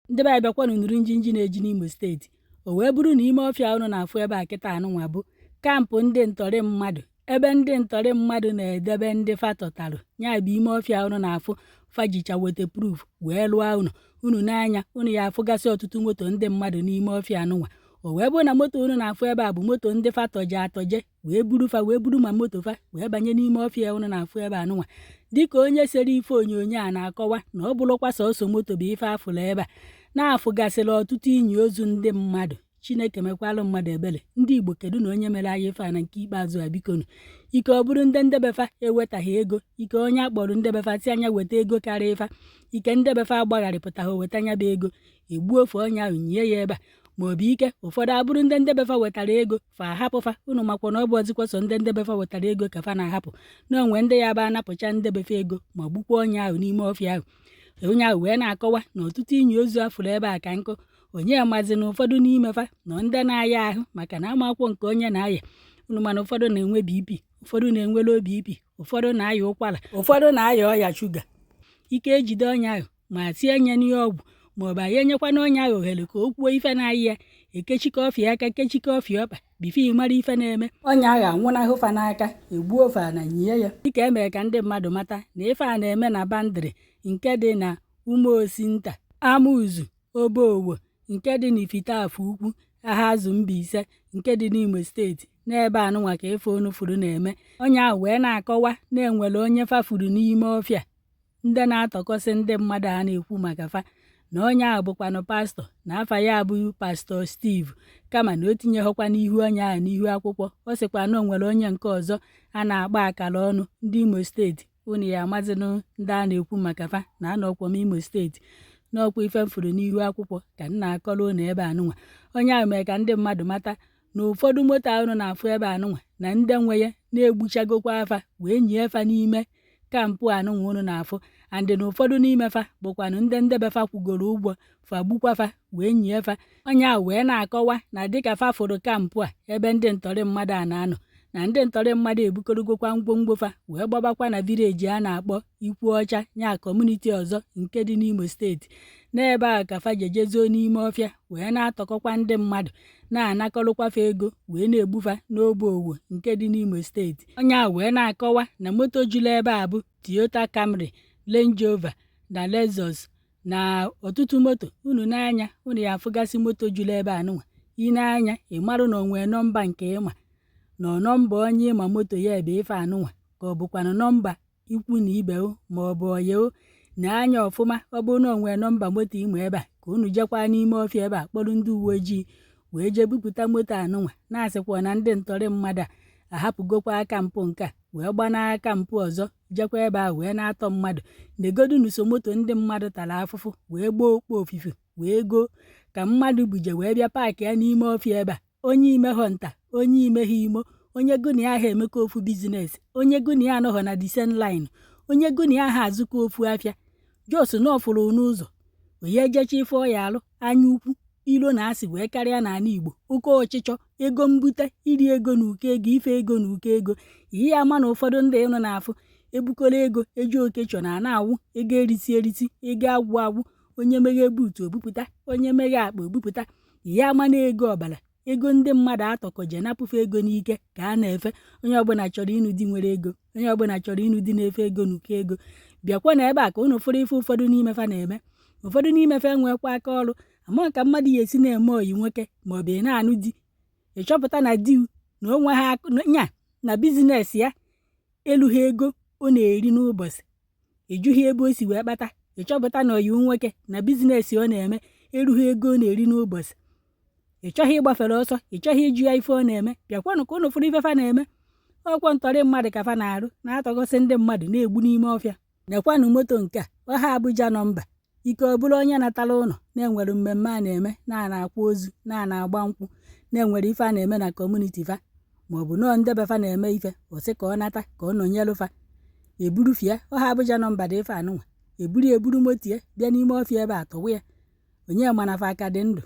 ndị be anyị bịakwanụ nụrụ njinji na-eji n'Imo steeti. O wee bụrụ na ime ọfịa unu na-afụ ebe a kịta anụnwa bụ kampụ ndị ntọrị mmadụ, ebe ndị ntọrị mmadụ na-edebe ndị fatọtalụ. Ya bụ ime ọfịa unu na-afụ fajicha weta proof wee lụọ unu n'anya unu ya afụgasị ọtụtụ moto ndị mmadụ n'ime ọfịa anụnwa. O wee bụrụ na moto unu na-afụ ebe a bụ moto ndị fatọje atọje wee buru ma moto fa wee banye n'ime ọfịa unu na-afụ ebe anụnwa. Dịka onye sere ife onyonyo a na-akọwa na ọ bụrụkwa sọsọ moto bụ ife afụla ebe a na-afụgasịla ọtụtụ inyi ozu ndị mmadụ. Chineke mekwalụ mmadụ ebele. Ndị Igbo kedu na onye mere anyị ife a na nke ikpeazụ a bikonu. Ike ọ bụrụ ndị ndebefa ewetaghị ego, ike onye akpọrọ ndebefa si anya weta ego karịa ifa, ike ndebefa agbagharịpụtaghị weta anya bụ ego egbuo ofe onye ahụ nyie ya ebe a. Ma ọ bụ ike ụfọdụ abụrụ ndị ndebefa wetara ego fa ahapụfa. Unu makwa na ọ bụ ọzịkwa sọ ndị ndebefa wetara ego ka fa na-ahapụ na onwe ndị ya ba anapụcha ndebefa ego ma gbukwa onye ahụ n'ime ọfịa ahụ. Onye ahụ wee na-akọwa na ọtụtụ inyi ozu afụrụ ebe a ka nkụ. Onye amazi na ụfọdụ n'ime fa nọ ndị na-aya ahụ maka na amakwụkwọ nke onye na-aya. Unu mana ụfọdụ na-enwe BP, ụfọdụ na-enwe low BP, ụfọdụ na-aya ụkwara, ụfọdụ na-aya ọya shuga. Ike ejide onye ahụ ma tie nye n'ihe ọgwụ maọbụ anyị enyekwana onye ahụ ohere ka o kwuo ife na-ayị ya, ekechikọ ọfịa aka kechikọ ọfịa ọkpa bifo ịmara ife na-eme. Onye ahụ anwụnahụ fa n'aka egbuo ofe a na nyie ya. Dịka emere ka ndị mmadụ mata na ife a na-eme na bandịrị nke dị na Umeosinta, Amauzu, Obowo nke dị n'Ifitafụ Ukwu, Ahazụ Mbaise nke dị n'Imo steeti. N'ebe anụnwa ka ife onu furu na-eme. Onye ahụ wee na-akọwa na enwere onye fafuru n'ime ọfịa ndị na-atọkọsị ndị mmadụ a na-ekwu maka fa, na onye ahụ bụkwanụ pastọ na afa ya abụghị pastọ Steve, kama na o tinyeghọkwa n'ihu onye ahụ n'ihu akwụkwọ. Ọ sịkwa na o nwere onye nke ọzọ a na-agba akara ọnụ ndị Imo steeti. Unu ya amazinụ ndị a na-ekwu maka fa na anọkwa m Imo steeti n'ọkwa ife mfuru n'ihu akwụkwọ ka m na-akọrọ unu ebe anụnwa. Onye ahụ mere ka ndị mmadụ mata na ụfọdụ moto ahụ na-afụ ebe anụnwa na ndị nwe ya na-egbuchagokwa afa wee nyie fa n'ime kampụ anụnwa unu na-afụ. Andị na ụfọdụ n'ime fa bụkwanụ ndị ndebefa kwugoro ụgwọ fa gbukwafa wee nyie fa. Onye ahụ wee na-akọwa na dịka fa fụrụ kampụ a ebe ndị ntọrị mmadụ a na-anọ na ndị ntọrị mmadụ ebukorogokwa ngwongwo fa wee gbabakwa na vileji a na-akpọ Ikwu Ọcha nya kọmuniti ọzọ nke dị n'Imo steeti. N'ebe a ka fa jejezuo n'ime ọfịa wee na-atọkọkwa ndị mmadụ na-anakọrọkwafa ego wee na-egbufa n'Obowo nke dị n'Imo steeti. Onye ahụ wee na-akọwa na moto juru ebe a bụ Toyota Camry, Range Rover na Lexus na ọtụtụ moto. Unu n'anya unu ya afụgasị moto juru ebe anụnwa. Ị na-anya ị marụ na onwee nọmba nke ịma na nọmba onye ịma moto ya ebe ife anụnwa ka ọ bụkwanụ nọmba ikwu na ibe ma ọ bụ oye na anya ọfụma. Ọ bụrụ na onwee nọmba moto ịma ebe a ka unu jekwa n'ime ọfịa ebe a kpọrọ ndị uwe ojii wee jee bupụta moto anụnwa. Na-asịkwa na ndị ntọrị mmadụ a ahapụgokwa aka mpụ nke a wee gbanaa aka mpụ ọzọ jekwa ebe a wee na-atọ mmadụ. Negodu n'uso moto ndị mmadụ tara afụfụ wee gboo okpo ofufe wee goo ka mmadụ buje wee bịa paakị ya n'ime ọfịa ebe a. Onye ime họ nta, onye ime ha imo, onye gụna ya ha emekọ ofu bizines, onye gụna ya anọghọ na disen line, onye gụna ya ha azụkọ ofu afịa. Jos na ọfụrụ n'ụzọ onye ejecha ife ọya alụ anya ukwu ilo na asị wee karịa n'ala Igbo. Oke ọchịchọ, ego mbute, iri ego na ụkọ ego, ife ego na ụkọ ego. Ihe ama na ụfọdụ ndị ịnụ na-afụ ebukọrọ ego eji okechọ na ana-awụ ego erisi ego agwụ onye meghe buutu obupụta, onye meghe akpa obupụta. Ihe ama na ego ọbara ego ndị mmadụ atọkọje napụfe ego n'ike ka a na-efe. Onye ọbụla chọrọ ịnụ di nwere ego, onye ọbụla chọrọ ịnụ di na-efe ego na ụkọ ego. Bịakwa na ebe a ka unu fụrụ ife ụfọdụ n'ime fa na-eme. Ụfọdụ n'ime fa enwekwa aka ọrụ ama ka mmadụ ya esi na-eme oyi nwoke maọbụ ị na-anụ di. Ịchọpụta na di na onwe ha nya na bizines ya elughị ego ọ na-eri n'ụbọchị, ịjụghị ebe o si wee kpata. Ịchọpụta na oyi nwoke na bizines ọ na-eme erughị ego ọ na-eri n'ụbọchị. Ị chọghị ịgbafere ọsọ, ị chọghị ịjụ ya ife ọ na-eme. Bịakwanụ ka unu fụrụ ife fa na-eme. Ọkwọ ntọrị mmadụ ka fa na-arụ na-atọgọsị ndị mmadụ na-egbu n'ime ọfịa. Nekwanụ moto nke a ọha Abuja nọmba. Ike ọ bụrụ onye natara ụlọ na-enwere mmemme a na-eme na-akwa ozu na-agba nkwụ na-enwere ife a na-eme na kọmuniti fa maọbụ nọọ ndebe fa na-eme ife ọsị ka ọ nata ka ọ nọnyelụ fa eburufie. Ọha Abuja nọmba dị ife anụnwa eburu moto ya bịa n'ime ọfịa ebe a tọwa ya. Onye mana fa aka dị ndụ.